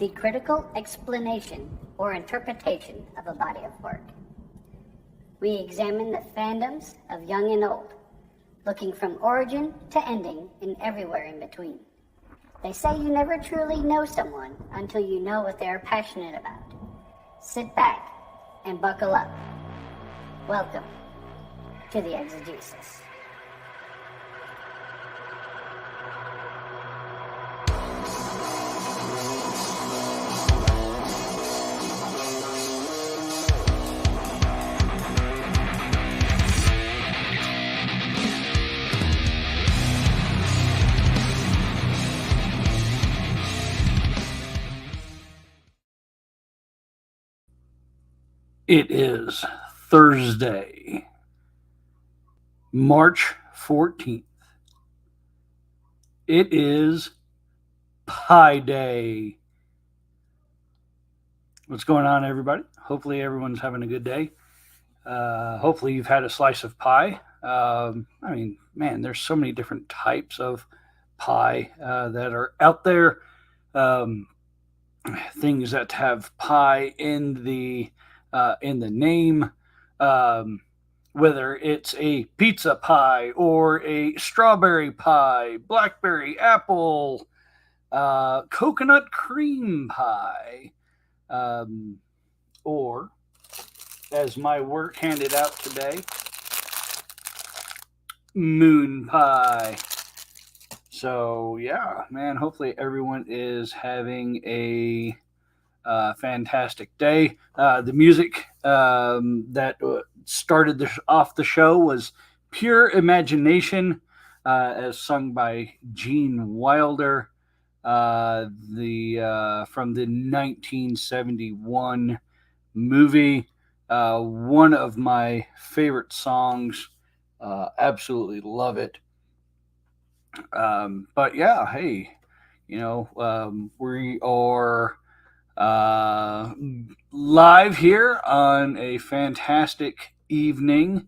the critical explanation or interpretation of a body of work. We examine the fandoms of young and old, looking from origin to ending and everywhere in between. They say you never truly know someone until you know what they are passionate about. Sit back and buckle up. Welcome to the Exegesis. It is Thursday, March 14th. It is Pie Day. What's going on, everybody? Hopefully everyone's having a good day. Hopefully you've had a slice of pie. There's so many different types of pie that are out there. Things that have pie in the name, whether it's a pizza pie or a strawberry pie, blackberry apple, coconut cream pie, or as my work handed out today, moon pie. So yeah, man, hopefully everyone is having a fantastic day. The music that started off the show was Pure Imagination, as sung by Gene Wilder, from the 1971 movie. One of my favorite songs. Absolutely love it. But yeah, hey, we are live here on a fantastic evening.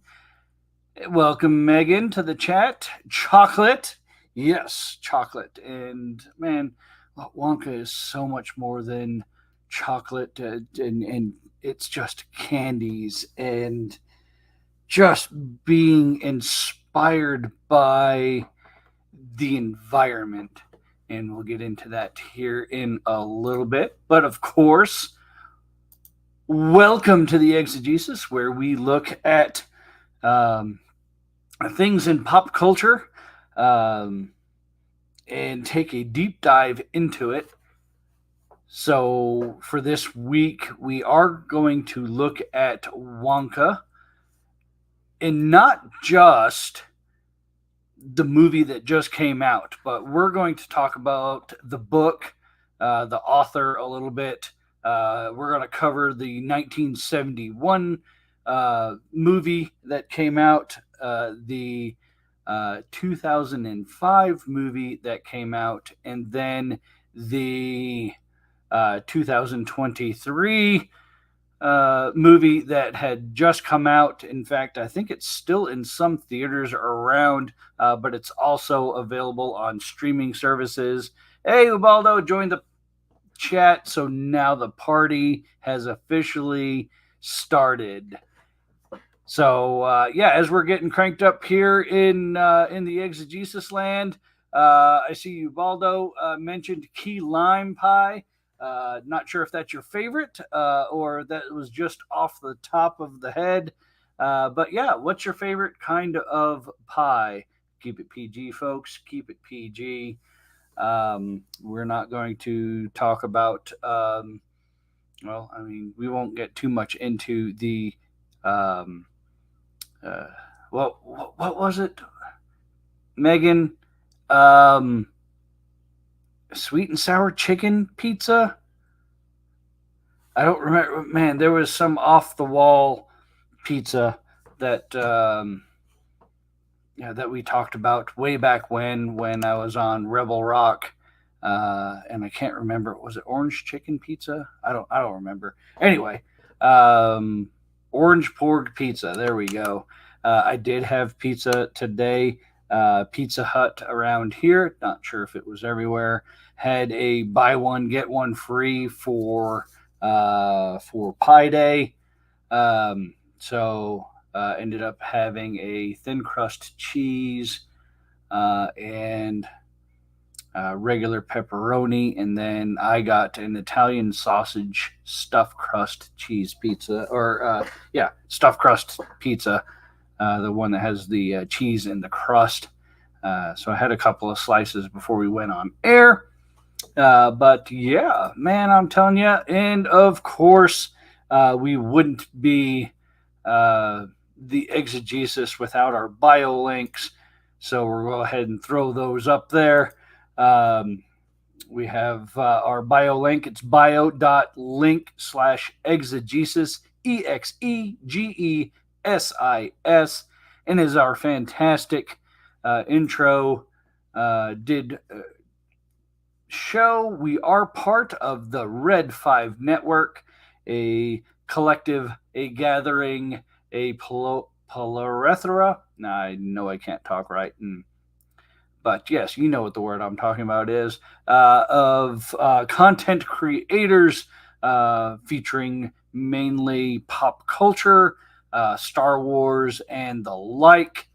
Welcome, Megan, to the chat. Chocolate. Yes, chocolate. And man, Wonka is so much more than chocolate, and it's just candies and just being inspired by the environment. And we'll get into that here in a little bit. But of course, welcome to the Exegesis, where we look at things in pop culture and take a deep dive into it. So for this week, we are going to look at Wonka, and not just the movie that just came out, but we're going to talk about the book, the author a little bit. We're going to cover the 1971 movie that came out, the 2005 movie that came out, and then the 2023 movie that had just come out. In fact, I think it's still in some theaters around, but it's also available on streaming services. Hey, Ubaldo, join the chat. So now the party has officially started. So as we're getting cranked up here in the Exegesis land, I see Ubaldo mentioned key lime pie. Not sure if that's your favorite or that was just off the top of the head. But yeah, what's your favorite kind of pie? Keep it PG, folks. Keep it PG. We're not going to talk about, we won't get too much into the, what was it, Megan? Sweet and sour chicken pizza. I don't remember. Man, there was some off the wall pizza that that we talked about way back when I was on Rebel Rock, and I can't remember. Was it orange chicken pizza? I don't remember. Anyway, orange pork pizza. There we go. I did have pizza today. Pizza Hut around here, not sure if it was everywhere, had a buy one get one free for Pie Day. So ended up having a thin crust cheese and regular pepperoni, and then I got an Italian sausage stuffed crust cheese pizza, or stuffed crust pizza, the one that has the cheese in the crust. So I had a couple of slices before we went on air. But yeah, man, I'm telling you. And of course, we wouldn't be the exegesis without our bio links. So we'll go ahead and throw those up there. Um, we have our bio link. It's bio.link/exegesis, EXEGESIS, and is our fantastic intro. Did show. We are part of the Red 5 Network, a collective, a gathering, a plethora. I know I can't talk right. But yes, you know what the word I'm talking about is, of content creators featuring mainly pop culture, Star Wars, and the like.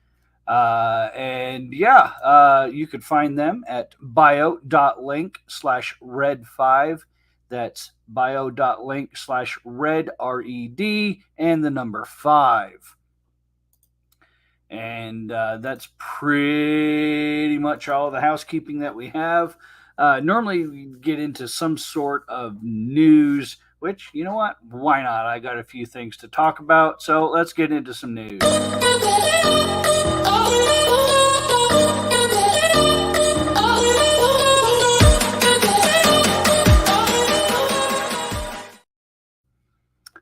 You could find them at bio.link/red5. That's bio.link/red, RED, and the number 5. And that's pretty much all the housekeeping that we have. Normally, we get into some sort of news, which, you know what? Why not? I got a few things to talk about. So let's get into some news.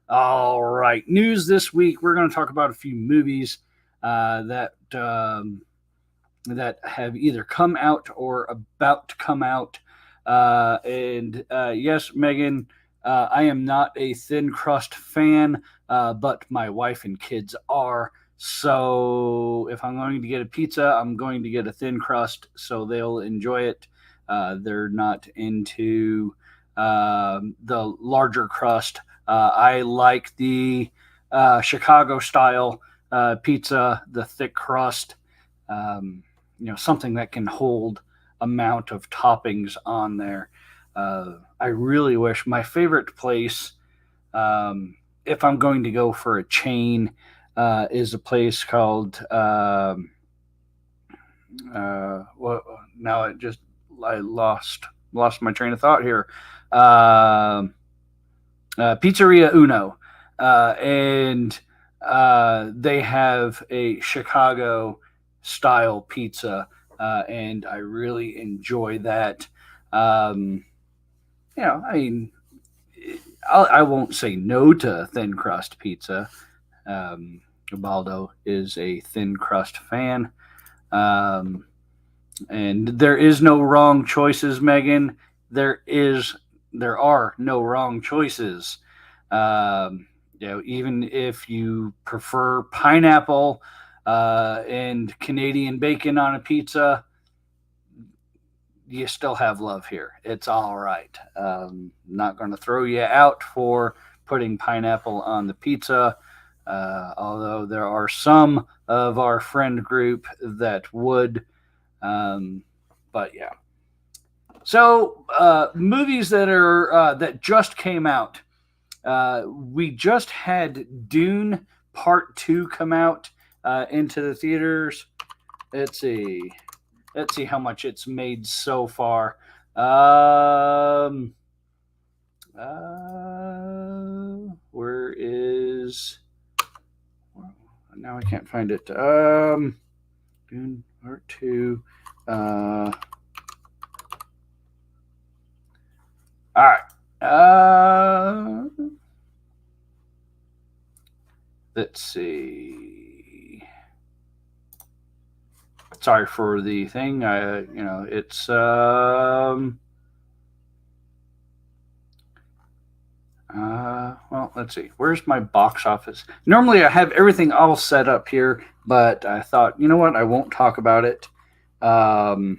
All right, news this week. We're going to talk about a few movies that have either come out or about to come out. Yes, Megan, I am not a thin crust fan, but my wife and kids are. So if I'm going to get a pizza, I'm going to get a thin crust so they'll enjoy it. They're not into the larger crust. I like the Chicago style pizza, the thick crust, something that can hold amount of toppings on there. I really wish my favorite place, if I'm going to go for a chain, is a place called. Now I lost my train of thought here. Pizzeria Uno, and they have a Chicago style pizza, and I really enjoy that. I mean, I won't say no to thin crust pizza. Baldo is a thin crust fan. And there is no wrong choices, Megan. There are no wrong choices. Even if you prefer pineapple and Canadian bacon on a pizza, you still have love here. It's all right. Not going to throw you out for putting pineapple on the pizza, although there are some of our friend group that would. But yeah. So movies that just came out. We just had Dune Part 2 come out into the theaters. Let's see how much it's made so far. Where is? Now I can't find it. Dune Part 2. All right. Let's see. Sorry for the thing. It's well, let's see. Where's my box office? Normally, I have everything all set up here but I thought, you know what, I won't talk about it. Um,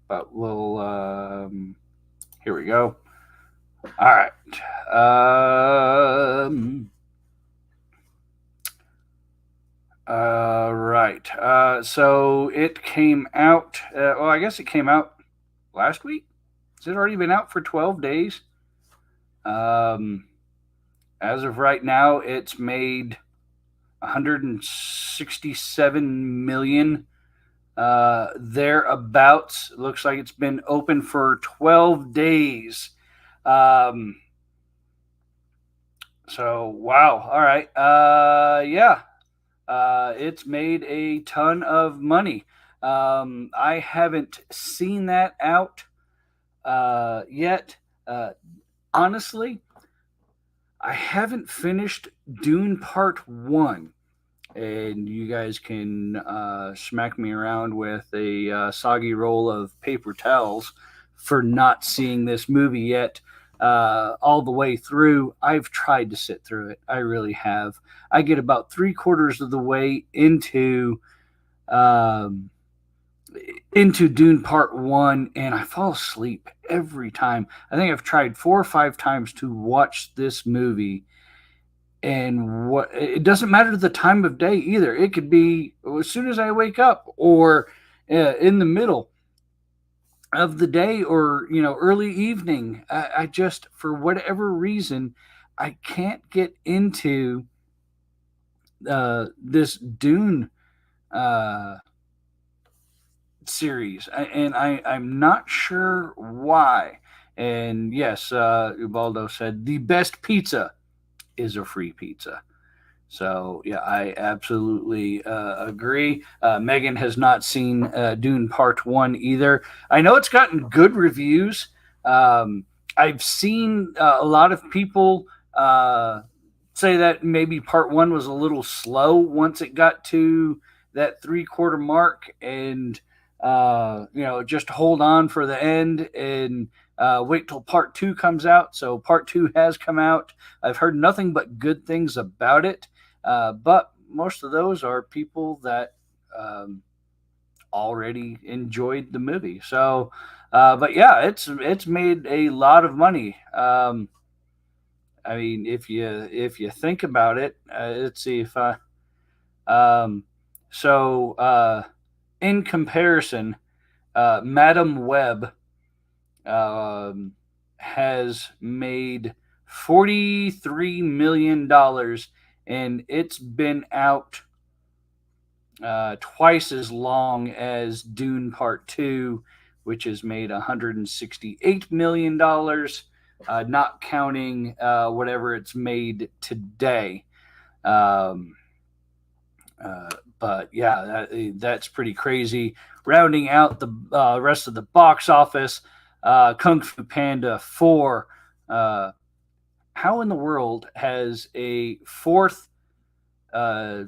but we'll. Here we go. All right. Right. So it came out. Well, I guess it came out last week. Has it already been out for 12 days? Um, as of right now, it's made 167 million thereabouts. It looks like it's been open for 12 days. Um, so wow. All right. Yeah. It's made a ton of money. I haven't seen that out yet. Honestly, I haven't finished Dune Part 1. And you guys can smack me around with a soggy roll of paper towels for not seeing this movie yet all the way through. I've tried to sit through it. I really have. I get about 3/4 of the way um, into Dune Part 1, and I fall asleep every time. I think I've tried 4 or 5 times to watch this movie, and what it doesn't matter the time of day either. It could be as soon as I wake up, or in the middle of the day, or early evening. I just, for whatever reason, I can't get into this Dune uh, series, and I'm not sure why. And yes, Ubaldo said the best pizza is a free pizza. So yeah, I absolutely agree. Megan has not seen Dune Part 1 either. I know it's gotten good reviews. I've seen a lot of people say that maybe Part 1 was a little slow once it got to that 3/4 mark, and just hold on for the end and wait till Part 2 comes out. So Part 2 has come out. I've heard nothing but good things about it. But most of those are people that already enjoyed the movie. So, but yeah, it's made a lot of money. I mean, if you think about it, let's see if I. Um, so in comparison, Madam Web um, has made $43 million, and it's been out twice as long as Dune Part 2, which has made $168 million, not counting whatever it's made today. Um, but yeah, that's pretty crazy. Rounding out the rest of the box office, Kung Fu Panda 4. How in the world has a fourth uh,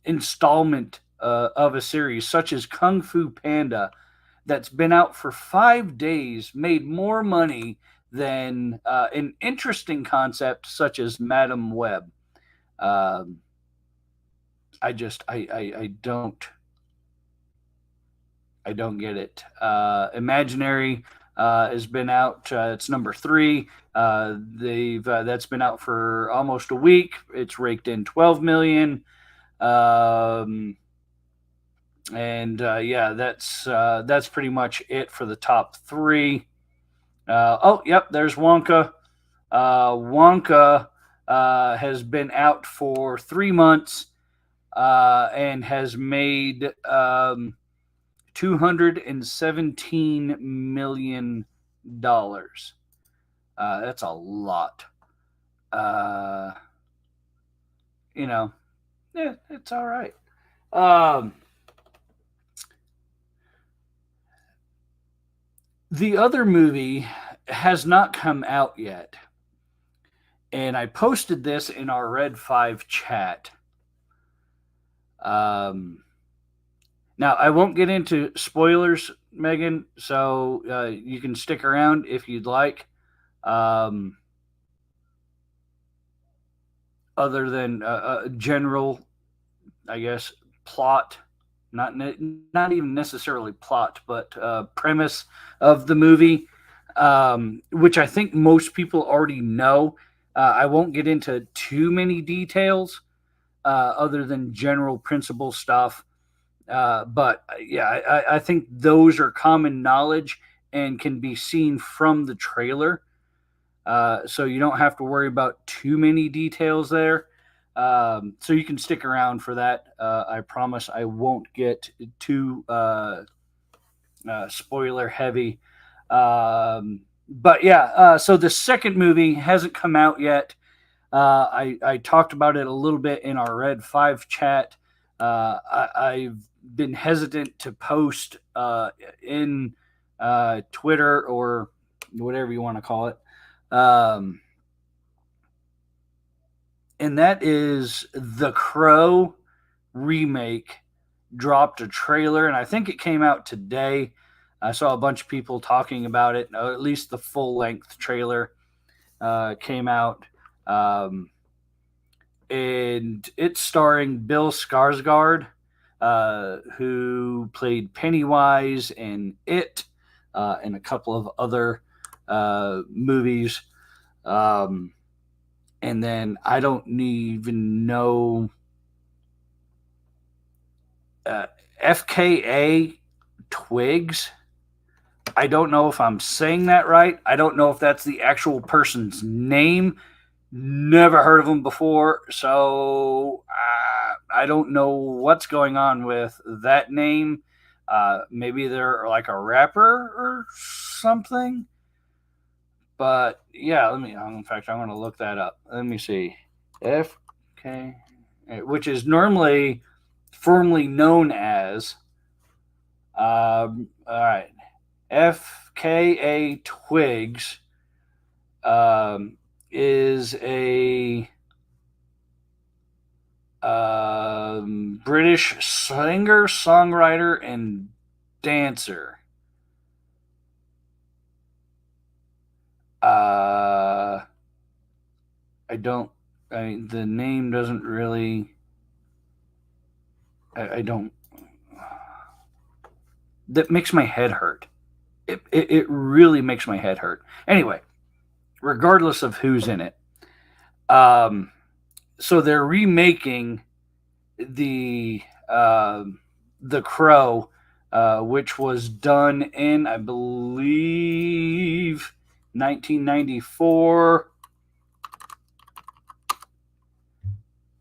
installment of a series such as Kung Fu Panda that's been out for 5 days made more money than an interesting concept such as Madam Web? Um, I don't get it. Imaginary has been out. It's number 3. They've That's been out for almost a week. It's raked in 12 million. Um, and yeah, that's pretty much it for the top 3. Oh, yep, there's Wonka. Wonka has been out for 3 months and has made $217 million. That's a lot. Uh, you know, yeah, it's all right. Um, the other movie has not come out yet, and I posted this in our Red 5 chat. Now, I won't get into spoilers, Megan, so you can stick around if you'd like. Um, other than a general, I guess, plot, not even necessarily plot, but premise of the movie, which I think most people already know. I won't get into too many details other than general principle stuff. But yeah, I think those are common knowledge and can be seen from the trailer. So you don't have to worry about too many details there. So you can stick around for that. I promise I won't get too spoiler heavy. But yeah, so the second movie hasn't come out yet. I talked about it a little bit in our Red 5 chat. I've been hesitant to post in Twitter or whatever you want to call it. Um, and that is The Crow remake dropped a trailer, and I think it came out today. I saw a bunch of people talking about it. At least the full length trailer came out. And it's starring Bill Skarsgård, who played Pennywise in It, and a couple of other movies. Um, and then I don't even know FKA Twigs. I don't know if I'm saying that right. I don't know if that's the actual person's name. Never heard of them before, so I don't know what's going on with that name. Maybe they're like a rapper or something. But yeah, let me. In fact, I'm going to look that up. Let me see. FK, which is normally firmly known as. All right, FKA Twigs is a British singer, songwriter, and dancer. I don't. I mean, the name doesn't really. I don't. That makes my head hurt. It really makes my head hurt. Anyway, regardless of who's in it, so they're remaking the the Crow, which was done in, I believe, 1994.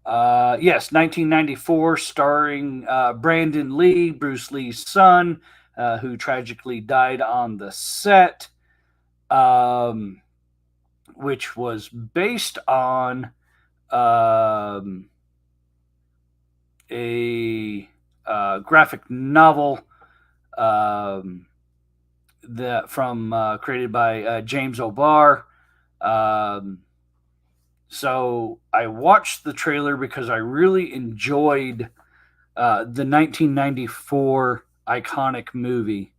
Yes, 1994, starring Brandon Lee, Bruce Lee's son, who tragically died on the set, which was based on a graphic novel that from created by James O'Barr. So I watched the trailer because I really enjoyed the 1994 iconic movie,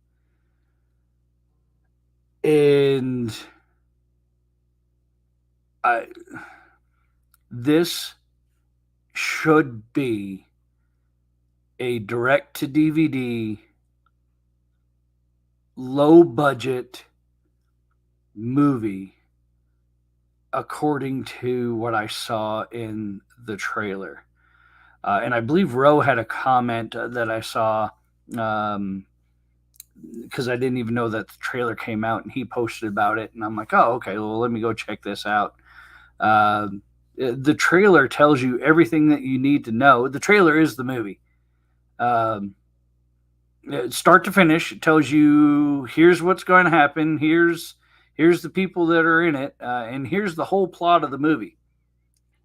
and I this should be a direct to DVD, low budget movie, according to what I saw in the trailer. And I believe Roe had a comment that I saw, because I didn't even know that the trailer came out, and he posted about it. And I'm like, oh, okay, well, let me go check this out. The trailer tells you everything that you need to know. The trailer is the movie. Start to finish, it tells you here's what's going to happen, here's the people that are in it, and here's the whole plot of the movie.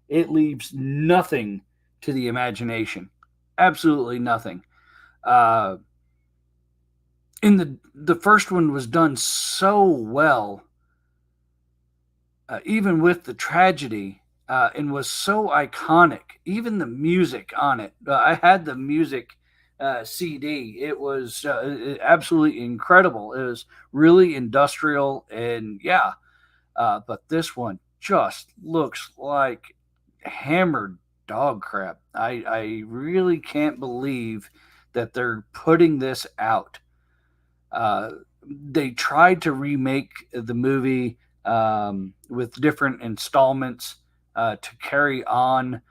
It leaves nothing to the imagination, absolutely nothing. And the first one was done so well, even with the tragedy, and was so iconic. Even the music on it, I had the music CD. It was absolutely incredible. It was really industrial, and yeah. But this one just looks like hammered dog crap. I really can't believe that they're putting this out. Uh, they tried to remake the movie with different installments to carry on,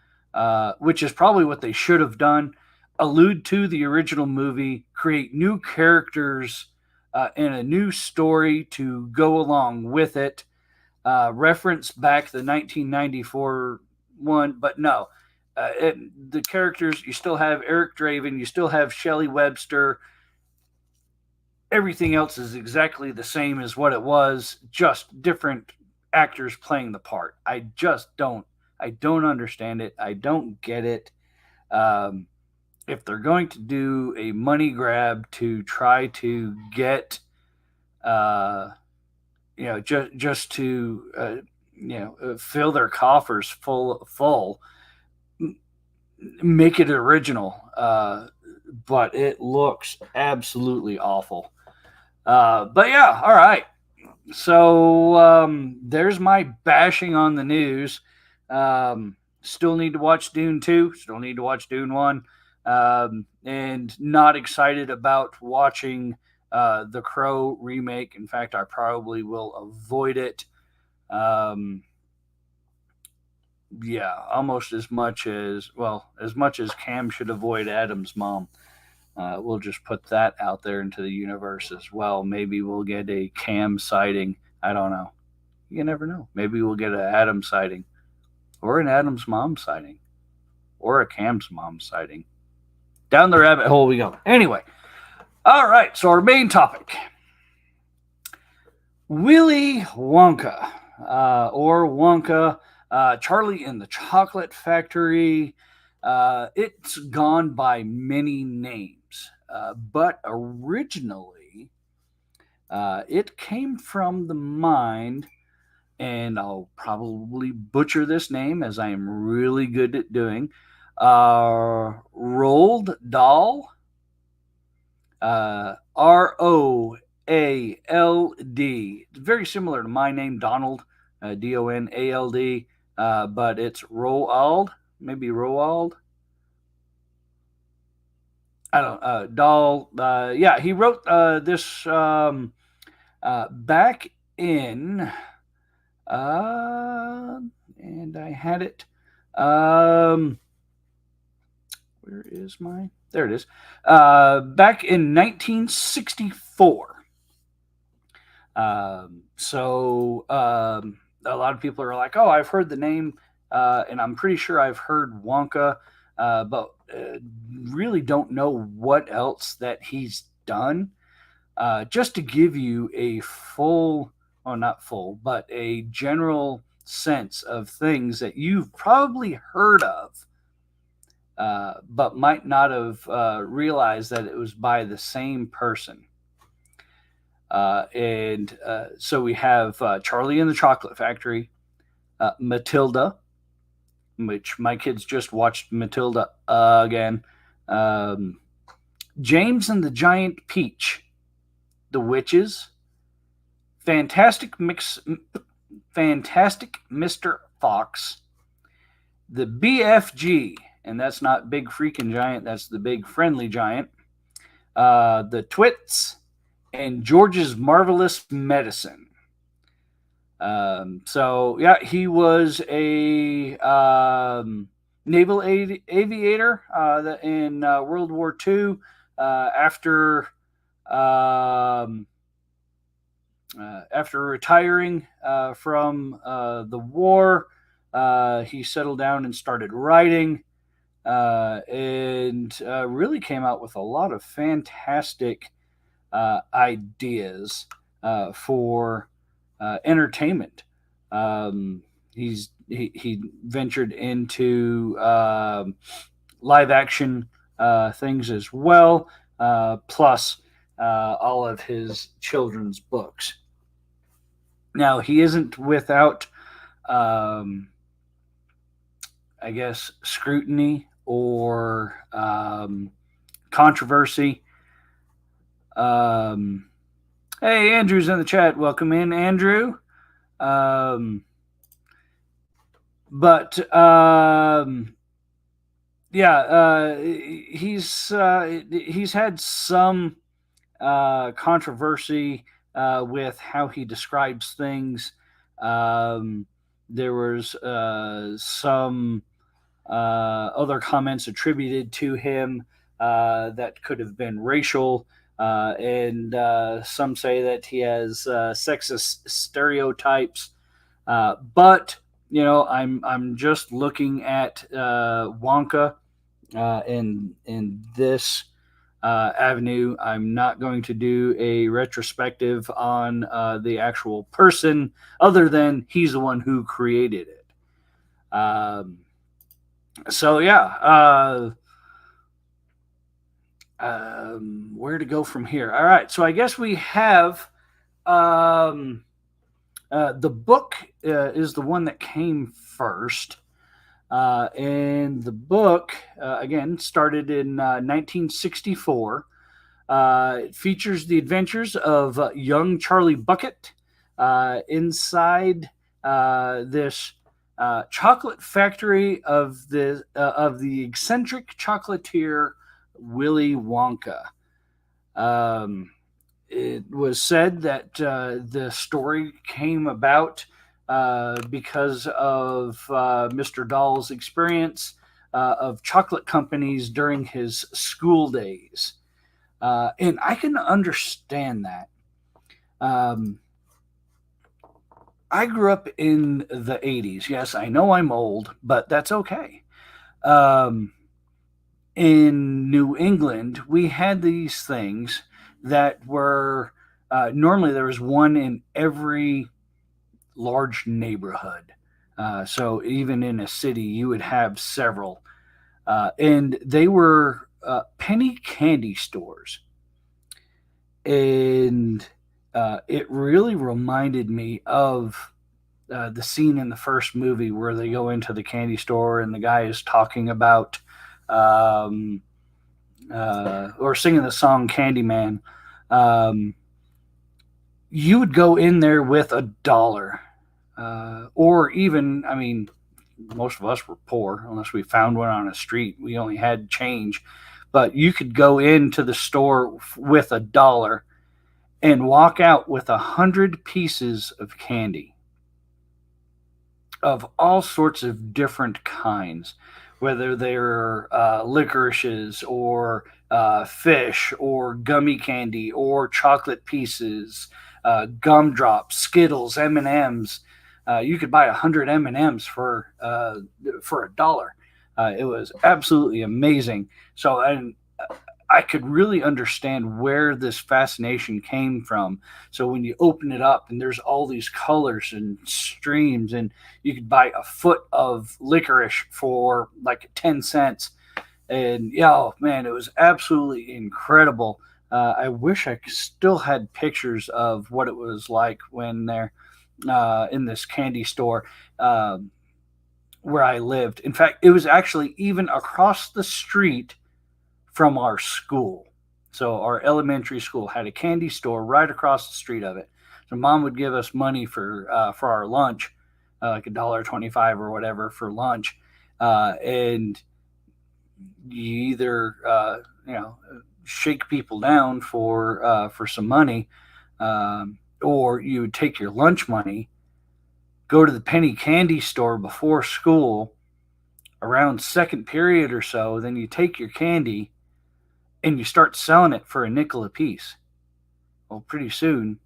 which is probably what they should have done. Allude to the original movie, create new characters and a new story to go along with it. Reference back the 1994 one, but no. The characters, you still have Eric Draven, you still have Shelley Webster, everything else is exactly the same as what it was, just different actors playing the part. I don't understand it. I don't get it. Um, if they're going to do a money grab to try to get, uh, just to, fill their coffers full, make it original. But it looks absolutely awful. But yeah, all right. So there's my bashing on the news. Still need to watch Dune 2. Still need to watch Dune 1. And not excited about watching the Crow remake. In fact, I probably will avoid it. Yeah, almost as much as Cam should avoid Adam's mom. We'll just put that out there into the universe as well. Maybe we'll get a Cam sighting. I don't know. You never know. Maybe we'll get an Adam sighting, or an Adam's mom sighting, or a Cam's mom sighting. Down the rabbit hole we go. Anyway, all right. So our main topic: Willy Wonka, or Wonka, Charlie and the Chocolate Factory. It's gone by many names, but originally it came from the mind, and I'll probably butcher this name as I am really good at doing, Roald Dahl, Roald. It's very similar to my name, Donald, Donald, but it's Roald, maybe Roald. I don't Dahl. Yeah, he wrote this back in, and I had it. Where is my? There it is. Back in 1964. A lot of people are like, "Oh, I've heard the name, and I'm pretty sure I've heard Wonka, but really don't know what else that he's done." Just to give you a full, well, not full, but a general sense of things that you've probably heard of, but might not have realized that it was by the same person. So we have Charlie and the Chocolate Factory, Matilda, which my kids just watched Matilda again, James and the Giant Peach, The Witches, Fantastic Mr. Fox, the BFG, and that's not Big Freaking Giant, that's the Big Friendly Giant, the Twits, and George's Marvelous Medicine. He was a naval aviator in World War II. After retiring from the war, he settled down and started writing, and really came out with a lot of fantastic ideas for entertainment. He ventured into live action things as well, plus all of his children's books. Now, he isn't without, I guess, scrutiny or controversy. Hey, Andrew's in the chat. Welcome in, Andrew. But But yeah, he's had some controversy with how he describes things. Um, there was some other comments attributed to him that could have been racial, and some say that he has sexist stereotypes. But I'm just looking at Wonka in this avenue. I'm not going to do a retrospective on the actual person, other than he's the one who created it. So yeah, where to go from here? All right, so I guess we have um, the book is the one that came first. And the book, again, started in 1964. It features the adventures of young Charlie Bucket inside this chocolate factory of the eccentric chocolatier Willy Wonka. Um, it was said that the story came about because of Mr. Dahl's experience of chocolate companies during his school days. And I can understand that. Um, I grew up in the 80s. Yes, I know I'm old, but that's okay. Um, in New England, we had these things that were normally there was one in every large neighborhood. So even in a city, you would have several. And they were penny candy stores. And it really reminded me of the scene in the first movie where they go into the candy store and the guy is talking about um, or singing the song Candyman. Um, you would go in there with $1. Or even, I mean, most of us were poor unless we found one on a street. We only had change. But you could go into the store with $1 and walk out with 100 pieces of candy of all sorts of different kinds, whether they're licorices or fish or gummy candy or chocolate pieces, gumdrops, Skittles, M and M's. You could buy 100 M&Ms for $1. It was absolutely amazing. So, and I could really understand where this fascination came from. So when you open it up and there's all these colors and streams, and you could buy a foot of licorice for like 10 cents. And yeah, oh, man, it was absolutely incredible. I wish I still had pictures of what it was like when they're in this candy store where I lived. In fact, it was actually even across the street from our school. So our elementary school had a candy store right across the street of it. So mom would give us money for our lunch, like $1.25 or whatever for lunch, and you either shake people down for some money, or you would take your lunch money, go to the penny candy store before school around second period or so. Then you take your candy and you start selling it for a nickel a piece. Well, pretty soon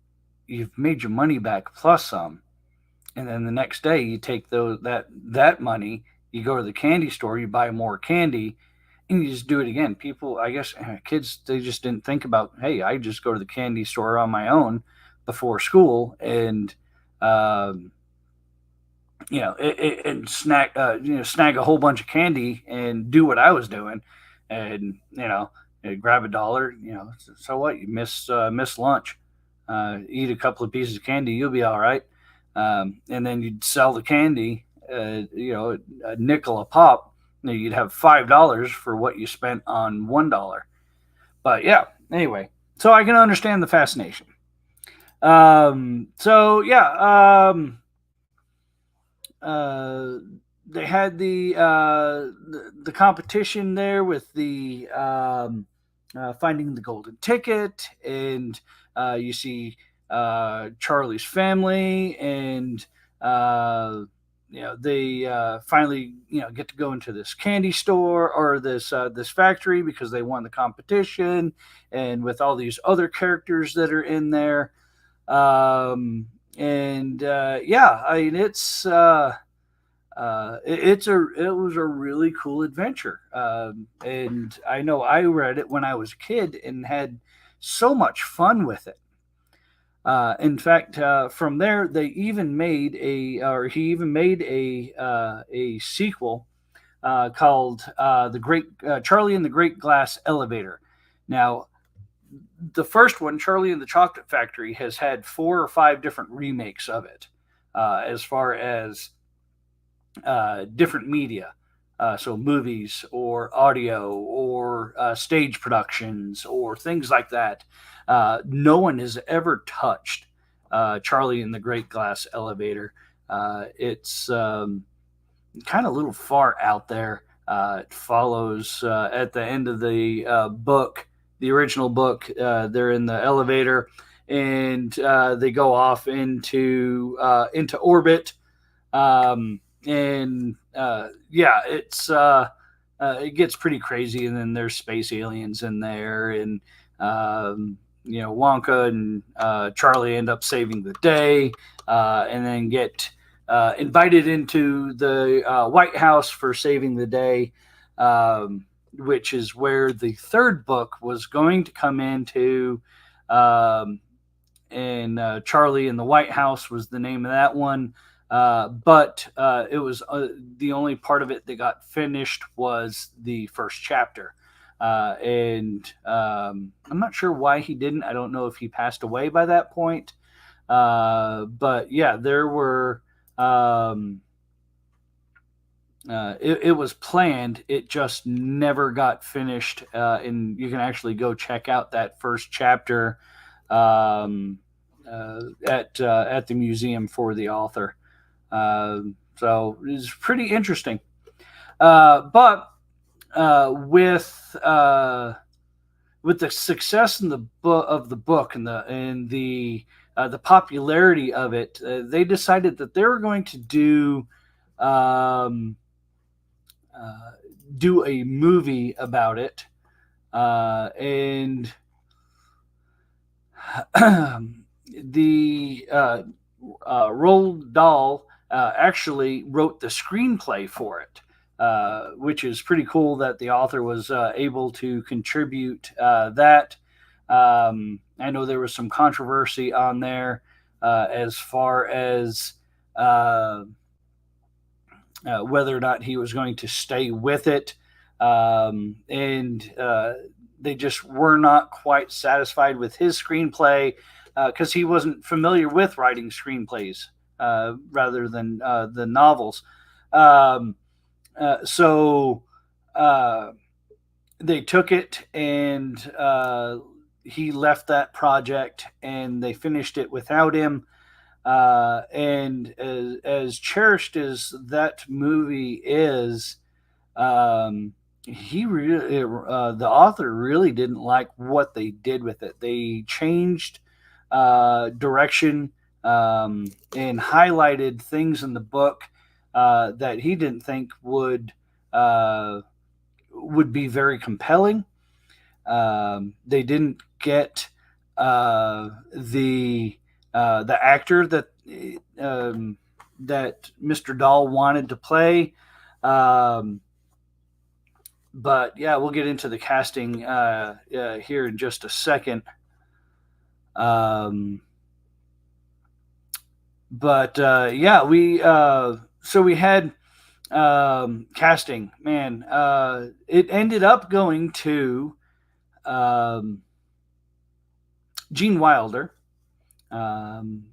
you've made your money back plus some. And then the next day you take that money, you go to the candy store, you buy more candy, and you just do it again. People, I guess, kids, they just didn't think about, hey, I just go to the candy store on my own before school and um, and snag a whole bunch of candy and do what I was doing, and grab $1. So what? You miss lunch, eat a couple of pieces of candy, you'll be all right. And then you'd sell the candy, a nickel a pop. You'd have $5 for what you spent on $1. But yeah, anyway, so I can understand the fascination. So yeah. Uh, they had the competition there with the finding the golden ticket, and you see Charlie's family, and uh, they finally get to go into this candy store or this factory because they won the competition, and with all these other characters that are in there, and yeah, I mean it was a really cool adventure, and I know I read it when I was a kid and had so much fun with it. In fact, from there they even made or he even made a sequel called the Great Charlie and the Great Glass Elevator. Now, the first one, Charlie and the Chocolate Factory, has had 4 or 5 different remakes of it, as far as different media. So movies or audio or stage productions or things like that. No one has ever touched Charlie and the Great Glass Elevator. It's kind of a little far out there. It follows at the end of the book, the original book. They're in the elevator, and they go off into orbit. And yeah, it gets pretty crazy, and then there's space aliens in there, and Wonka and Charlie end up saving the day, and then get invited into the White House for saving the day, which is where the third book was going to come into. And Charlie in the White House was the name of that one. But it was the only part of it that got finished was the first chapter. And I'm not sure why he didn't. I don't know if he passed away by that point. But yeah, there were. It was planned. It just never got finished. And you can actually go check out that first chapter at the museum for the author. So it's pretty interesting. But with the success in of the book and the popularity of it, they decided that they were going to um, do a movie about it, and the Roald Dahl actually wrote the screenplay for it, which is pretty cool that the author was able to contribute that. I know there was some controversy on there as far as whether or not he was going to stay with it. And they just were not quite satisfied with his screenplay because he wasn't familiar with writing screenplays rather than the novels. So they took it, and he left that project, and they finished it without him. And as cherished as that movie is, the author really didn't like what they did with it. They changed direction, and highlighted things in the book that he didn't think would be very compelling. They didn't get the actor that Mr. Dahl wanted to play. But yeah, we'll get into the casting here in just a second. But yeah, we had casting. Man, it ended up going to Gene Wilder. And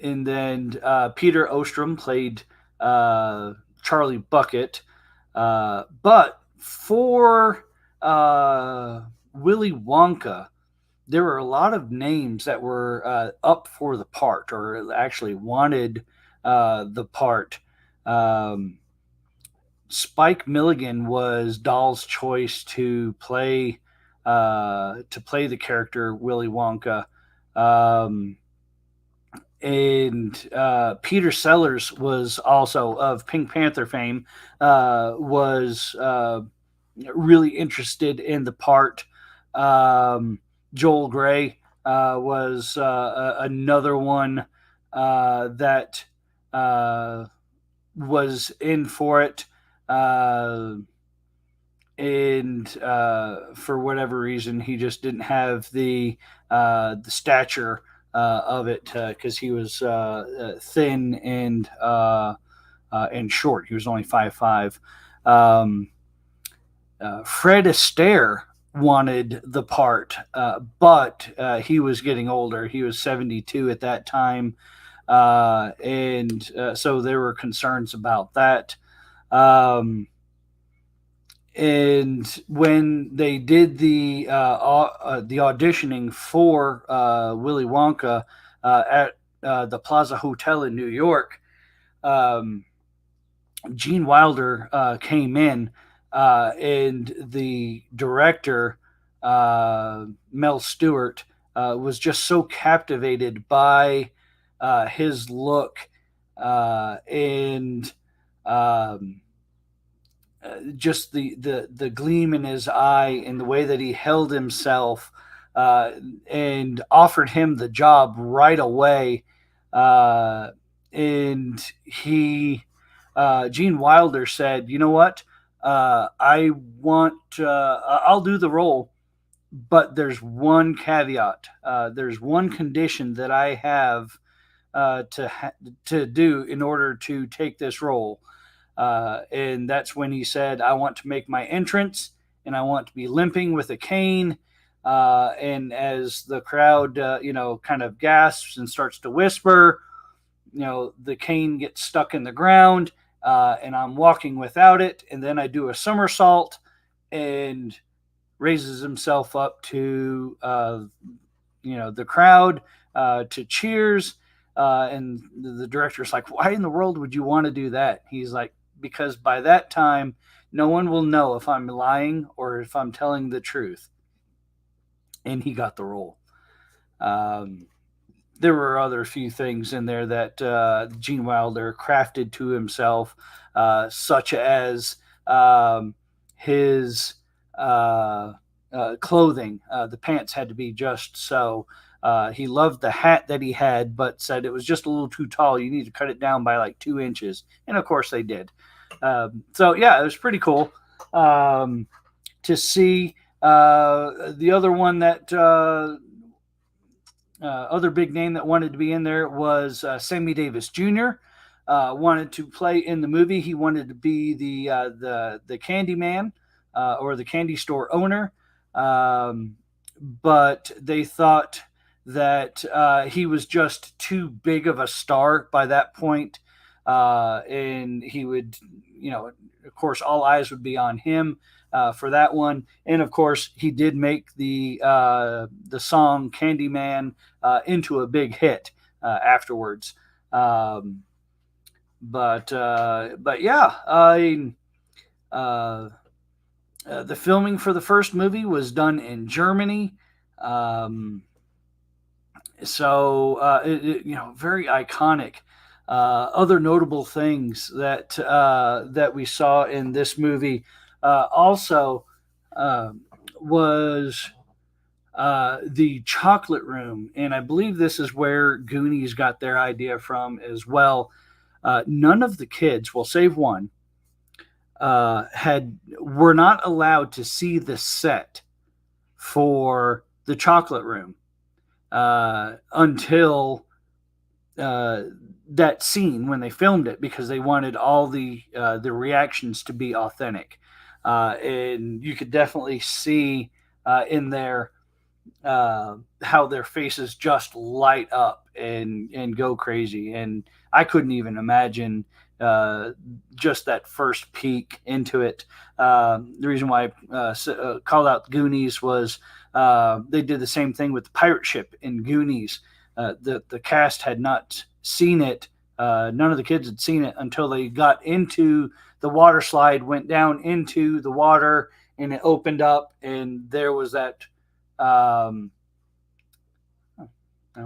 then Peter Ostrom played Charlie Bucket. But for Willy Wonka, there were a lot of names that were up for the part, or actually wanted the part. Spike Milligan was Dahl's choice to play the character Willy Wonka. Um, and Peter Sellers was also of Pink Panther fame, was really interested in the part. Um, Joel Grey was another one that uh, was in for it. Uh, and for whatever reason, he just didn't have the stature of it because he was thin and short. He was only 5'5". Um, Fred Astaire wanted the part, but he was getting older. He was 72 at that time, and so there were concerns about that. Um, and when they did the auditioning for Willy Wonka at the Plaza Hotel in New York, um, Gene Wilder came in, and the director Mel Stewart was just so captivated by his look and um, just the gleam in his eye and the way that he held himself, uh, and offered him the job right away. Uh, and he Gene Wilder said, "You know what? I want. I'll do the role, but there's one caveat. There's one condition that I have to do in order to take this role." And that's when he said, "I want to make my entrance, and I want to be limping with a cane." And as the crowd, kind of gasps and starts to whisper, the cane gets stuck in the ground, and I'm walking without it. And then I do a somersault and raises himself up to, the crowd to cheers. And the director's like, "Why in the world would you want to do that?" He's like, "Because by that time, no one will know if I'm lying or if I'm telling the truth." And he got the role. Um, there were other few things in there that Gene Wilder crafted to himself, such as his clothing. The pants had to be just so. He loved the hat that he had, but said it was just a little too tall. You need to cut it down by like 2 inches. And of course they did. So, yeah, it was pretty cool to see. The other one that other big name that wanted to be in there was Sammy Davis Jr. Wanted to play in the movie. He wanted to be the candy man or the candy store owner, but they thought that he was just too big of a star by that point, and he would, of course, all eyes would be on him for that one. And of course, he did make the song "Candyman" into a big hit afterwards. But yeah, the filming for the first movie was done in Germany. Very iconic. Other notable things that we saw in this movie also was the chocolate room, and I believe this is where Goonies got their idea from as well. None of the kids, well, save one, were not allowed to see the set for the chocolate room until that scene when they filmed it, because they wanted all the reactions to be authentic, and you could definitely see in there how their faces just light up and go crazy. And I couldn't even imagine just that first peek into it. The reason why I called out Goonies was they did the same thing with the pirate ship in Goonies. The cast had not seen it None of the kids had seen it until they got into the water slide, went down into the water, and it opened up, and there was that. Oh,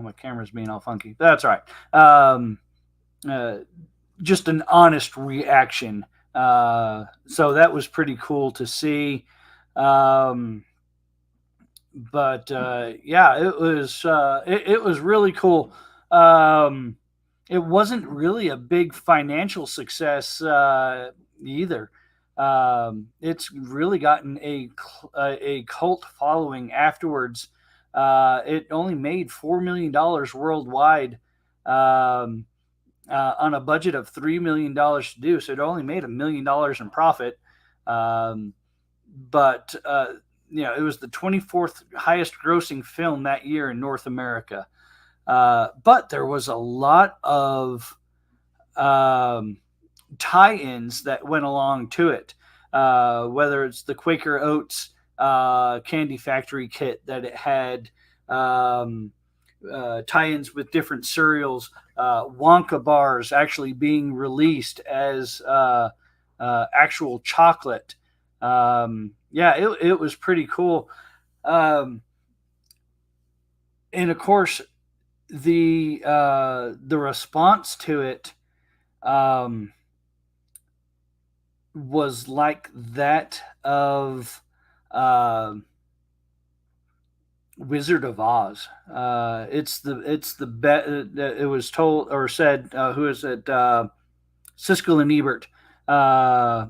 my camera's being all funky. That's all right. Uh, just an honest reaction. So that was pretty cool to see. Um, but yeah, it was really cool. Um, it wasn't really a big financial success either. It's really gotten a cult following afterwards. It only made $4 million worldwide. On a budget of $3 million to do. So it only made $1 million in profit. Um, but it was the 24th highest grossing film that year in North America. But there was a lot of um, tie-ins that went along to it. Whether it's the Quaker Oats candy factory kit that it had. Tie-ins with different cereals, Wonka bars actually being released as actual chocolate. Yeah, it was pretty cool. Um, and of course, the response to it was like that of uh, Wizard of Oz. It's the bet. It was told or said. Who is it? Siskel and Ebert uh,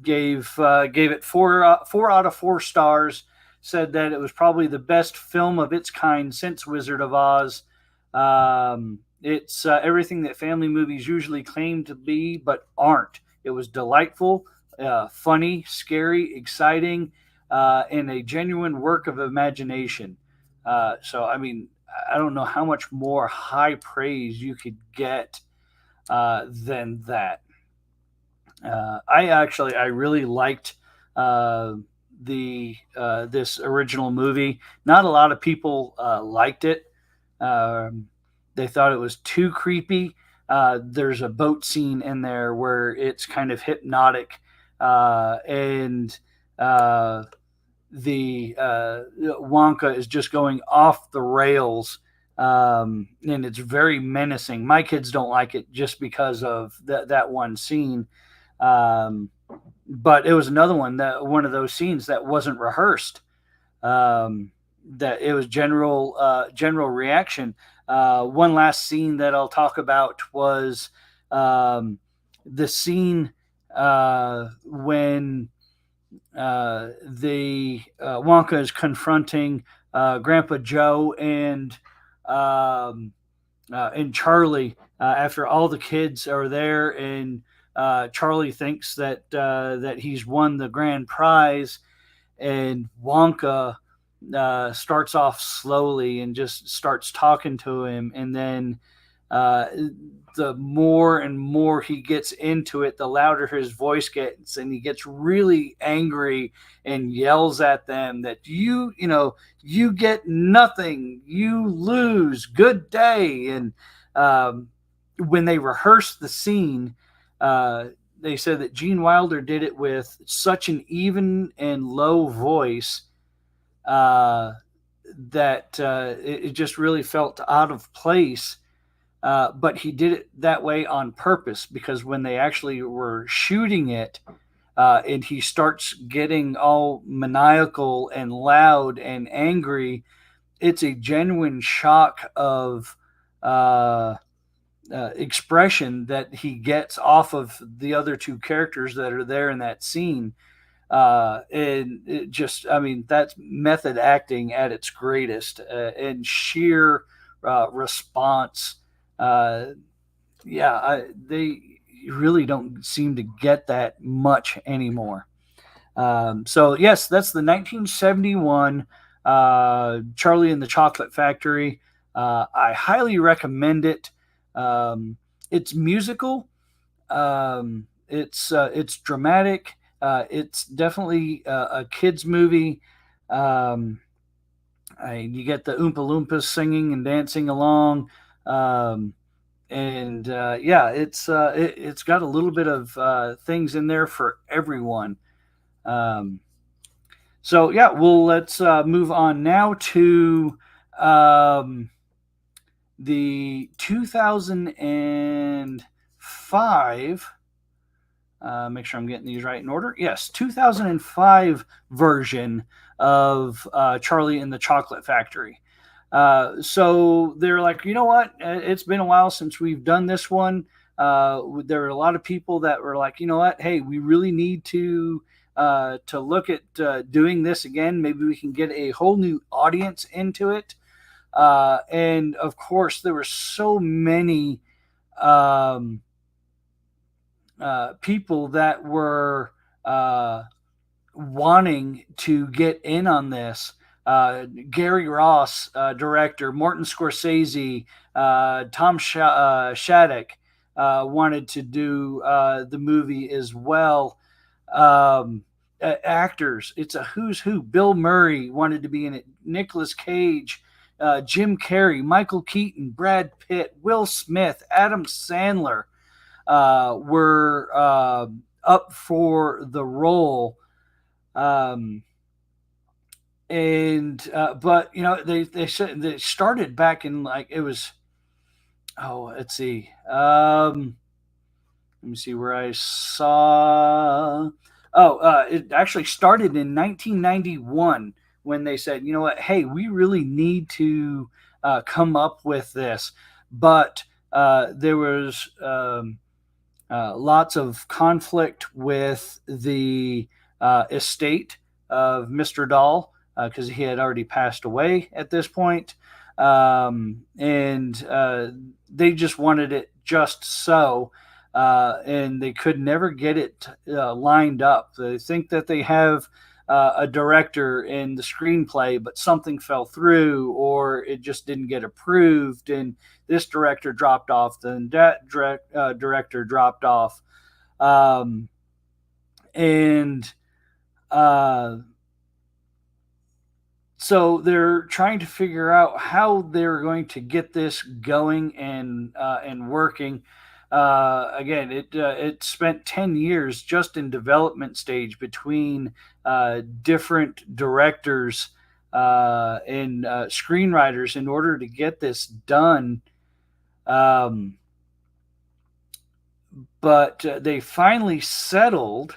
gave it four out of 4 stars. Said that it was probably the best film of its kind since Wizard of Oz. It's everything that family movies usually claim to be, but aren't. It was delightful, funny, scary, exciting, and a genuine work of imagination. So, I mean, I don't know how much more high praise you could get than that. I really liked the this original movie. Not a lot of people liked it. Um, they thought it was too creepy. There's a boat scene in there where it's kind of hypnotic, and uh, the Wonka is just going off the rails, and it's very menacing. My kids don't like it just because of that one scene. Um, but it was another one of those scenes that wasn't rehearsed. That it was general reaction. One last scene that I'll talk about was the scene when the Wonka is confronting Grandpa Joe and Charlie after all the kids are there, and Charlie thinks that he's won the grand prize, and Wonka starts off slowly and just starts talking to him, and then uh, the more and more he gets into it, the louder his voice gets, and he gets really angry and yells at them that you get nothing, you lose, good day. And um, when they rehearsed the scene, uh, they said that Gene Wilder did it with such an even and low voice uh, that it just really felt out of place. But he did it that way on purpose because when they actually were shooting it, and he starts getting all maniacal and loud and angry, it's a genuine shock of uh, expression that he gets off of the other two characters that are there in that scene. And it just, I mean, that's method acting at its greatest, and sheer response. Uh, yeah, they really don't seem to get that much anymore. So yes, that's the 1971 Charlie and the Chocolate Factory. I highly recommend it. It's musical. It's dramatic. It's definitely a kids movie. Um, you get the Oompa Loompas singing and dancing along. Um, And yeah, it's got a little bit of things in there for everyone. Um, so yeah, well, let's move on now to um, the 2005. Make sure I'm getting these right in order. Yes, 2005 version of Charlie and the Chocolate Factory. So they're like, you know what? It's been a while since we've done this one. There were a lot of people that were like, you know what? Hey, we really need to look at doing this again. Maybe we can get a whole new audience into it. And of course, there were so many um, people that were uh, wanting to get in on this. Gary Ross, director, Martin Scorsese, Tom Shattuck wanted to do the movie as well. Actors, it's a who's who. Bill Murray wanted to be in it. Nicolas Cage, Jim Carrey, Michael Keaton, Brad Pitt, Will Smith, Adam Sandler were up for the role. Um, and But you know they said they started back in like it was let's see let me see where I saw it actually started in 1991 when they said, you know what, hey, we really need to come up with this, but there was lots of conflict with the estate of Mr. Dahl because he had already passed away at this point. And They just wanted it just so. And they could never get it lined up. They think that they have a director in the screenplay, but something fell through or it just didn't get approved. And this director dropped off, then that director dropped off. Um, and uh, So they're trying to figure out how they're going to get this going and working. Again, it spent 10 years just in development stage between different directors and screenwriters in order to get this done. Um, but They finally settled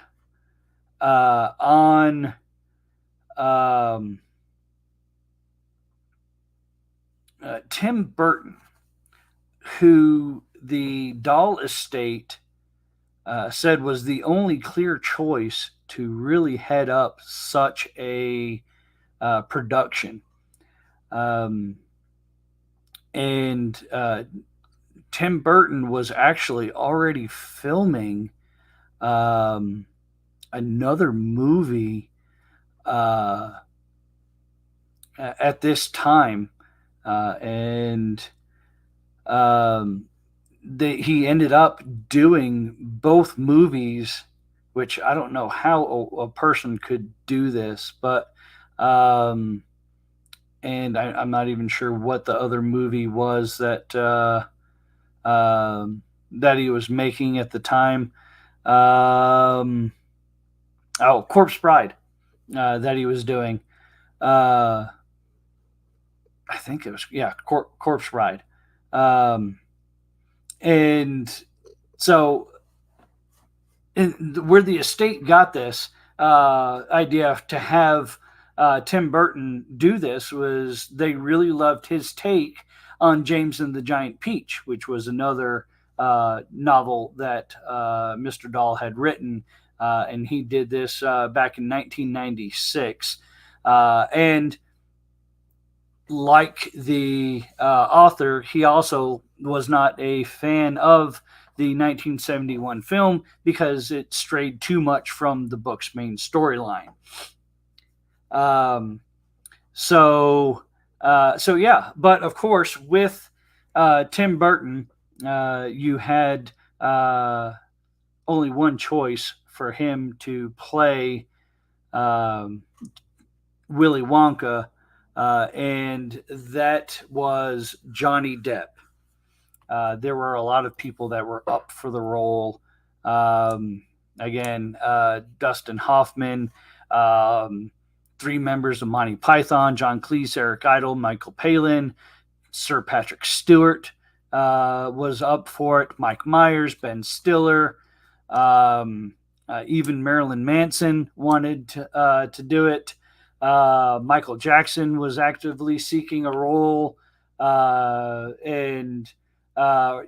on um, Tim Burton, who the Dahl estate said was the only clear choice to really head up such a production. Um, and Tim Burton was actually already filming um, another movie at this time. And He ended up doing both movies, which I don't know how a person could do this, but I'm not even sure what the other movie was that he was making at the time. Um, Corpse Bride that he was doing. Uh, I think it was Corpse Bride. Um, and so Where the estate got this idea to have Tim Burton do this was they really loved his take on James and the Giant Peach, which was another novel that Mr. Dahl had written, and he did this back in 1996. And like the author, he also was not a fan of the 1971 film because it strayed too much from the book's main storyline. Um, yeah, but of course, with Tim Burton, you had only one choice for him to play um, Willy Wonka, and that was Johnny Depp. There were a lot of people that were up for the role. Um, again, Dustin Hoffman, um, three members of Monty Python: John Cleese, Eric Idle, Michael Palin, Sir Patrick Stewart was up for it. Mike Myers, Ben Stiller, even Marilyn Manson wanted to do it. Michael Jackson was actively seeking a role and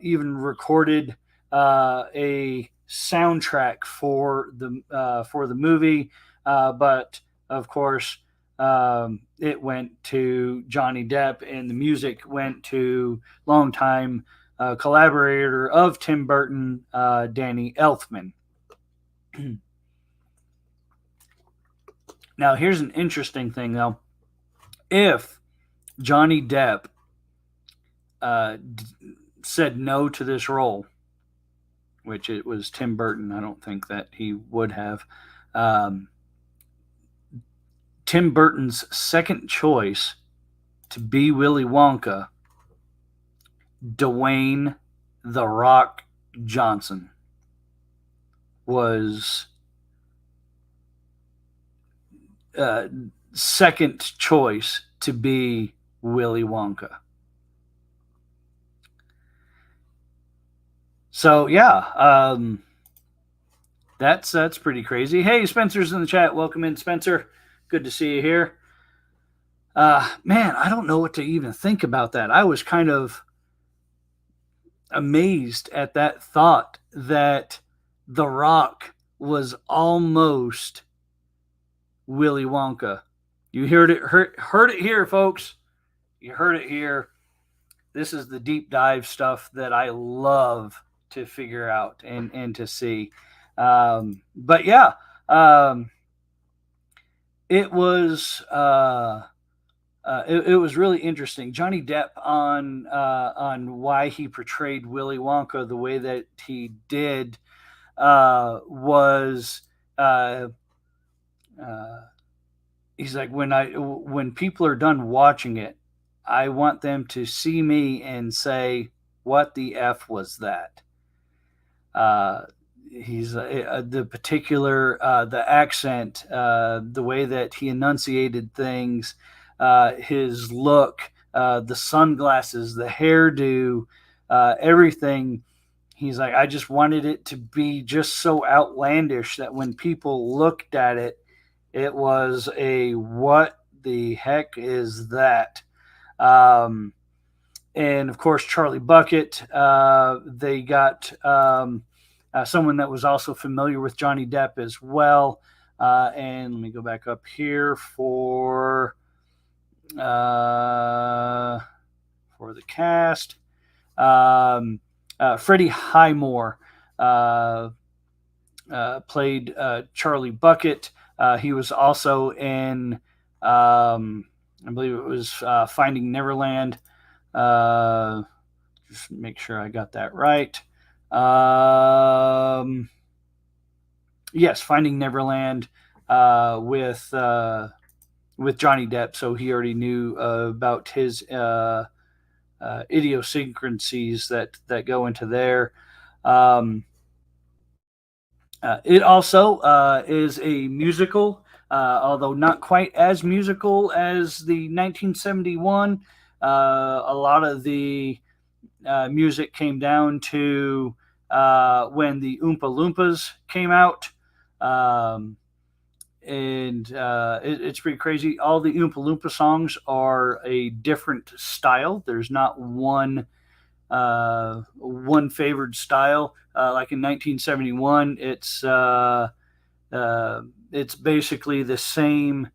even recorded a soundtrack for the movie, but of course it went to Johnny Depp, and the music went to longtime collaborator of Tim Burton, Danny Elfman. Now, here's an interesting thing, though. If Johnny Depp said no to this role, which it was Tim Burton, I don't think that he would have. Tim Burton's second choice to be Willy Wonka, Dwayne "The Rock" Johnson, was second choice to be Willy Wonka. So yeah, that's pretty crazy. Hey, Spencer's in the chat. Welcome in, Spencer. Good to see you here. Man, I don't know what to even think about that. I was kind of amazed at that thought that The Rock was almost Willy Wonka. You heard it here, folks. You heard it here. This is the deep dive stuff that I love to figure out and to see. But yeah, it was it was really interesting. Johnny Depp on why he portrayed Willy Wonka the way that he did was he's like, when people are done watching it, I want them to see me and say, "What the f was that?" He's the particular the accent, the way that he enunciated things, his look, the sunglasses, the hairdo, everything. He's like, I just wanted it to be just so outlandish that when people looked at it, it was a what the heck is that? And of course, Charlie Bucket. They got someone that was also familiar with Johnny Depp as well. And let me go back up here for the cast. Freddie Highmore played Charlie Bucket. He was also in, I believe it was Finding Neverland. Just make sure I got that right. Yes, Finding Neverland with Johnny Depp. So he already knew about his idiosyncrasies that go into there. It also is a musical, although not quite as musical as the 1971. A lot of the music came down to when the Oompa Loompas came out. And it's pretty crazy. All the Oompa Loompa songs are a different style. There's not one favored style. Like in 1971, it's basically the same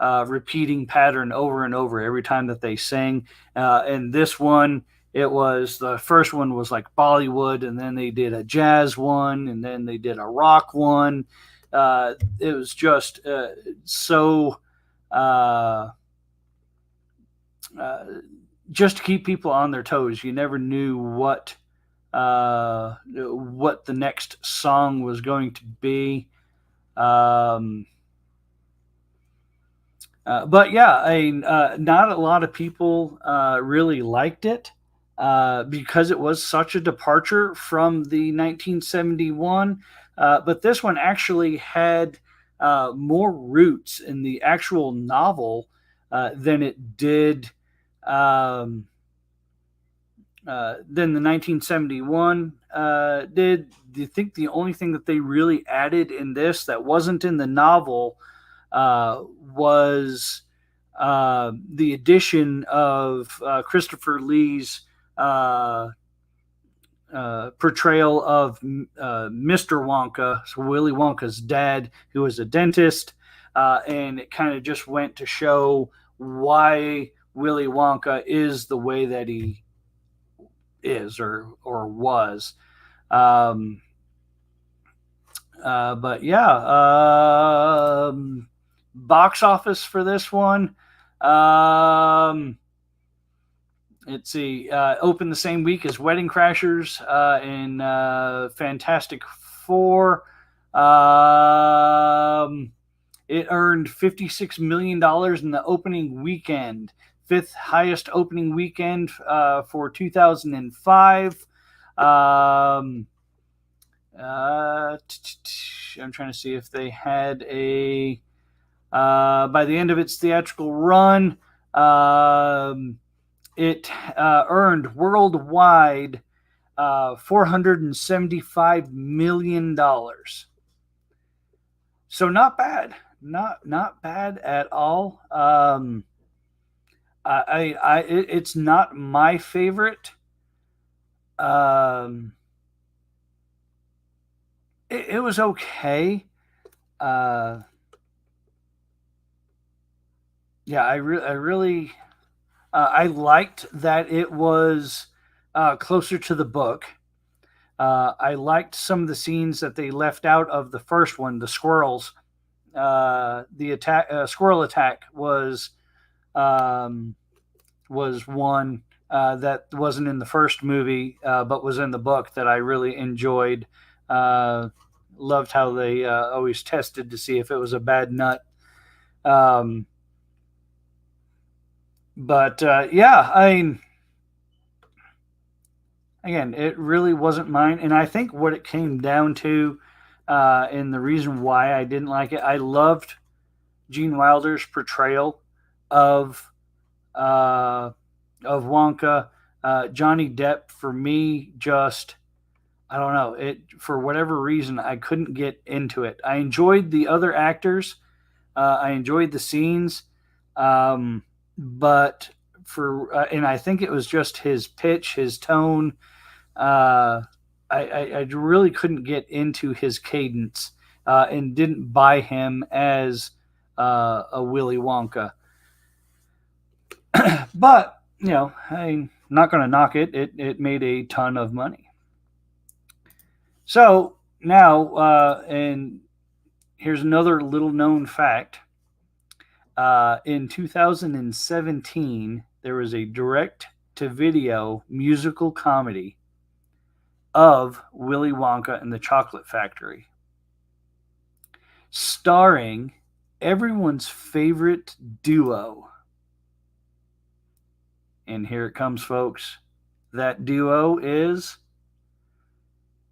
repeating pattern over and over every time that they sing. And this one, the first one was like Bollywood, and then they did a jazz one, and then they did a rock one. It was just so just to keep people on their toes. You never knew what the next song was going to be. But yeah, not a lot of people really liked it. because it was such a departure from the 1971. But this one actually had more roots in the actual novel than it did than the 1971 did. Do you think the only thing that they really added in this that wasn't in the novel was the addition of Christopher Lee's portrayal of Mr. Wonka, so Willy Wonka's dad, who was a dentist, and it kind of just went to show why Willy Wonka is the way that he is or was. Um, but yeah, box office for this one. Let's see. Opened the same week as Wedding Crashers and Fantastic Four. It earned $56 million in the opening weekend, fifth highest opening weekend for 2005. I'm trying to see if they had a. By the end of its theatrical run, it earned worldwide $475 million. So not bad, not bad at all. It's not my favorite. It was okay. Yeah, I really I liked that it was closer to the book. I liked some of the scenes that they left out of the first one, the squirrels. The squirrel attack um, was one that wasn't in the first movie, but was in the book that I really enjoyed. Loved how they always tested to see if it was a bad nut. Um, but yeah, I mean, again, it really wasn't mine. And I think what it came down to, and the reason why I didn't like it, I loved Gene Wilder's portrayal of Wonka. Johnny Depp, for me, just I don't know it for whatever reason I couldn't get into it. I enjoyed the other actors, I enjoyed the scenes, but and I think it was just his pitch, his tone. Uh, I really couldn't get into his cadence and didn't buy him as a Willy Wonka. But I'm not going to knock it. It made a ton of money. So now, and here's another little known fact. In 2017, there was a direct to video musical comedy of Willy Wonka and the Chocolate Factory, starring everyone's favorite duo. And here it comes, folks. That duo is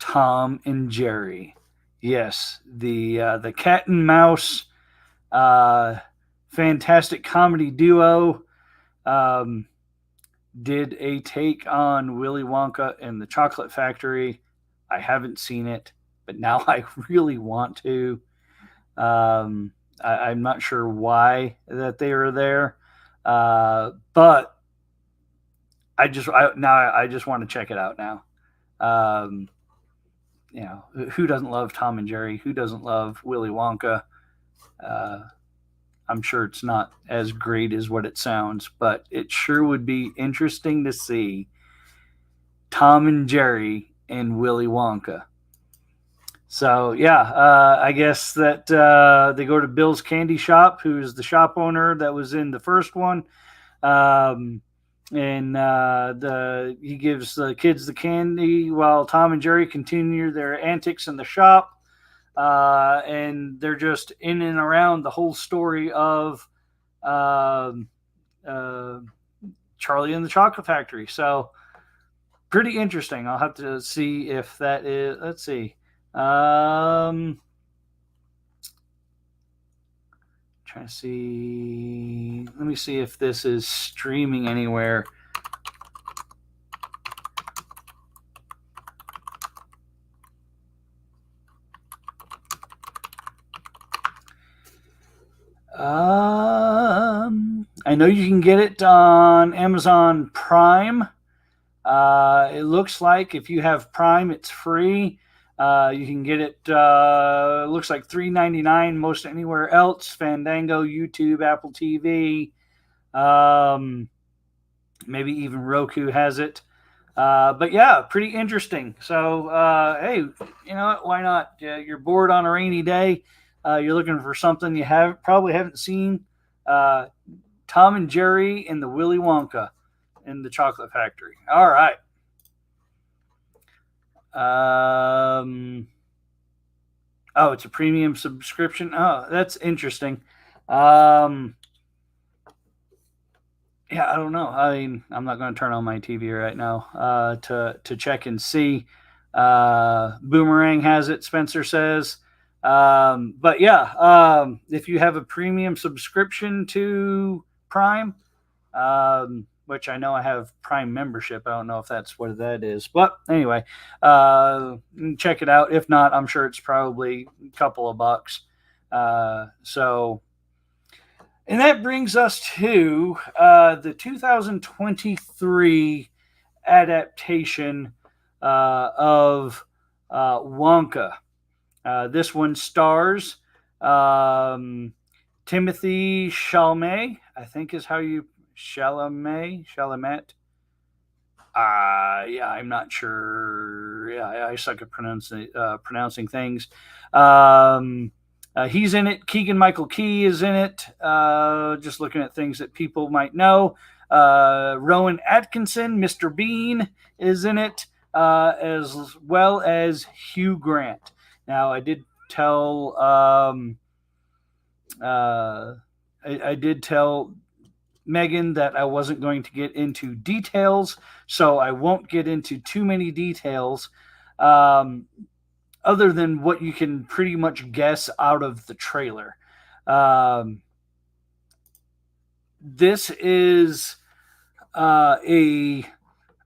Tom and Jerry. Yes, the cat and mouse fantastic comedy duo did a take on Willy Wonka and the Chocolate Factory. I haven't seen it, but now I really want to. I'm not sure why that they are there, but I just want to check it out now. Um, who doesn't love Tom and Jerry? Who doesn't love Willy Wonka? I'm sure it's not as great as what it sounds, but it sure would be interesting to see Tom and Jerry and Willy Wonka. So yeah, I guess that they go to Bill's Candy Shop, who's the shop owner that was in the first one, and he gives the kids the candy while Tom and Jerry continue their antics in the shop. And they're just in and around the whole story of Charlie and the Chocolate Factory. So Pretty interesting. I'll have to see if that is. Let's see. Um, Trying to see. Let me see if this is streaming anywhere. I know you can get it on Amazon Prime. It looks like if you have Prime, it's free. You can get it. Looks like $3.99 most anywhere else. Fandango, YouTube, Apple TV, maybe even Roku has it. But yeah, pretty interesting. So hey, you know what? Why not? You're bored on a rainy day. You're looking for something you probably haven't seen. Uh, Tom and Jerry and the Willy Wonka in the Chocolate Factory. All right. Oh, it's a premium subscription. Oh, that's interesting. Yeah, I don't know. I mean, I'm not going to turn on my TV right now to check and see. Boomerang has it. Spencer says. But yeah, if you have a premium subscription to Prime, which I know I have Prime membership. I don't know if that's what that is, but anyway, check it out. If not, I'm sure it's probably a couple of bucks. So, and that brings us to the 2023 adaptation of Wonka. This one stars Timothy Chalamet, I think is how you Chalamet. Yeah, I'm not sure. Yeah, I suck at pronouncing things. He's in it. Keegan Michael Key is in it. Just looking at things that people might know. Rowan Atkinson, Mr. Bean, is in it, as well as Hugh Grant. Now, I did tell I did tell Megan that I wasn't going to get into details, so I won't get into too many details, other than what you can pretty much guess out of the trailer. This is I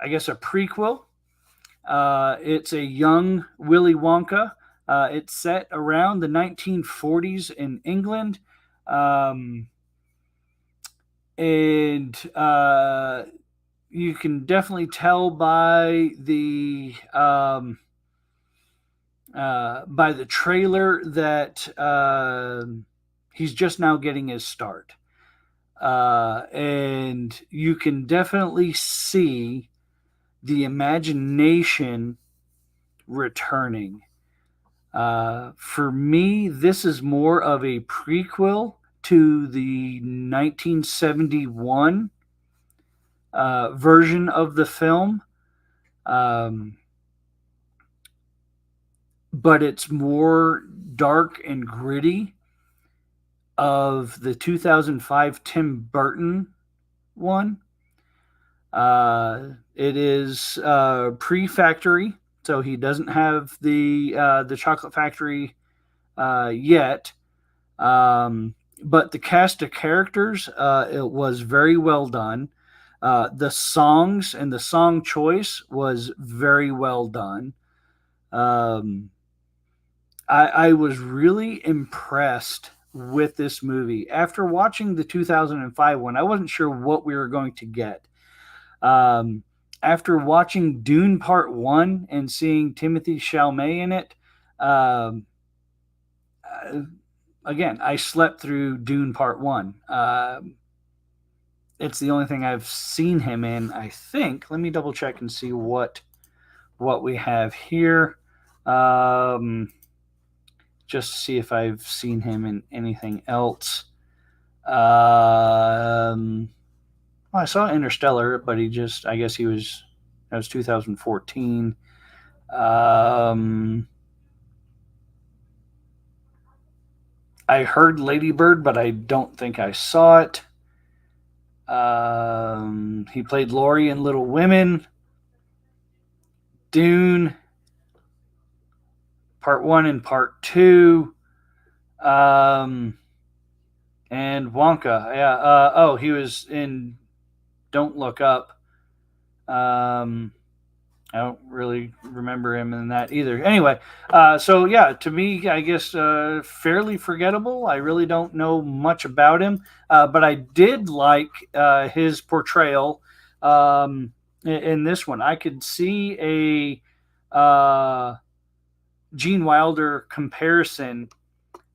guess, a prequel. It's a young Willy Wonka. It's set around the 1940s in England. And you can definitely tell by the trailer that he's just now getting his start, and you can definitely see the imagination returning. For me, this is more of a prequel to the 1971 version of the film, but it's more dark and gritty of the 2005 Tim Burton one. It is pre-factory, so he doesn't have the Chocolate Factory yet. But the cast of characters, it was very well done. The songs and the song choice was very well done. I was really impressed with this movie. After watching the 2005 one, I wasn't sure what we were going to get. After watching Dune Part 1 and seeing Timothy Chalamet in it, again, I slept through Dune Part 1. It's the only thing I've seen him in, I think. Let me double check and see what we have here. Just to see if I've seen him in anything else. I saw Interstellar, but I guess that was 2014. I heard Lady Bird, but I don't think I saw it. He played Laurie in Little Women. Dune, Part 1 and Part 2, and Wonka. Yeah. He was in Don't Look Up. Um, I don't really remember him in that either. Anyway, so yeah, to me, I guess fairly forgettable. I really don't know much about him, but I did like his portrayal in this one. I could see a Gene Wilder comparison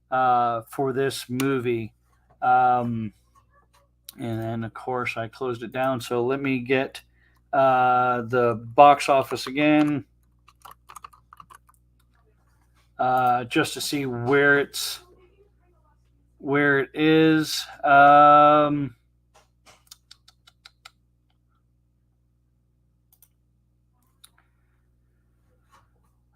for this movie. And then, of course, I closed it down. So let me get the box office again, just to see where it is.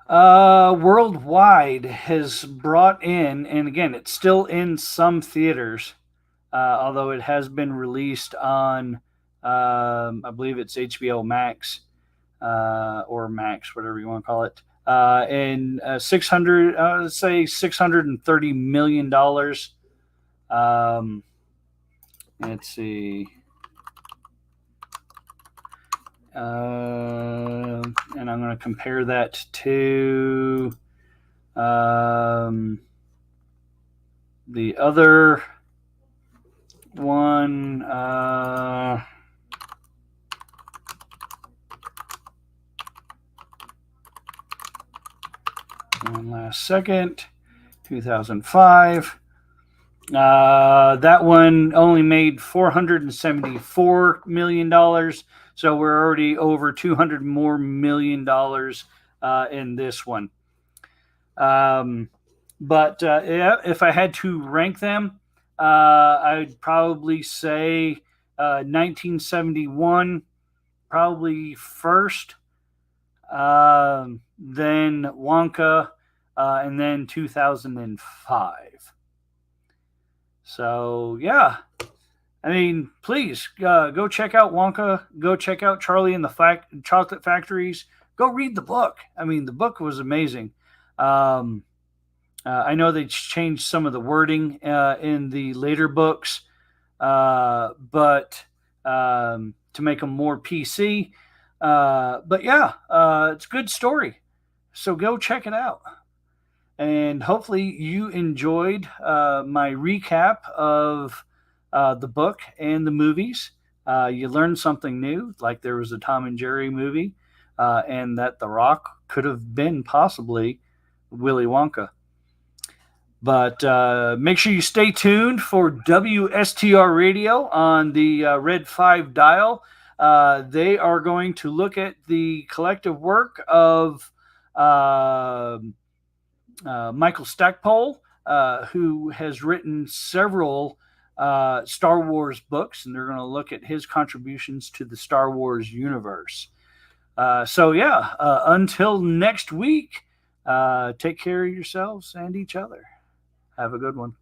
Worldwide has brought in, and again, it's still in some theaters, although it has been released on, I believe it's HBO Max, or Max, whatever you want to call it. And 600, let's say $630 million. Let's see. And I'm going to compare that to the other one. One last second. 2005. That one only made $474 million. So we're already over $200 more million in this one. But yeah, if I had to rank them, I'd probably say 1971 probably first, then Wonka, and then 2005. So yeah, I mean, please go check out Wonka. Go check out Charlie and the Chocolate Factories. Go read the book. I mean, the book was amazing. I know they changed some of the wording in the later books, but to make them more PC. But yeah, it's a good story. So go check it out. And hopefully you enjoyed my recap of the book and the movies. You learned something new, like there was a Tom and Jerry movie, and that The Rock could have been possibly Willy Wonka. But make sure you stay tuned for WSTR Radio on the Red 5 dial. They are going to look at the collective work of Michael Stackpole, who has written several Star Wars books, and they're going to look at his contributions to the Star Wars universe. So yeah, until next week, take care of yourselves and each other. Have a good one.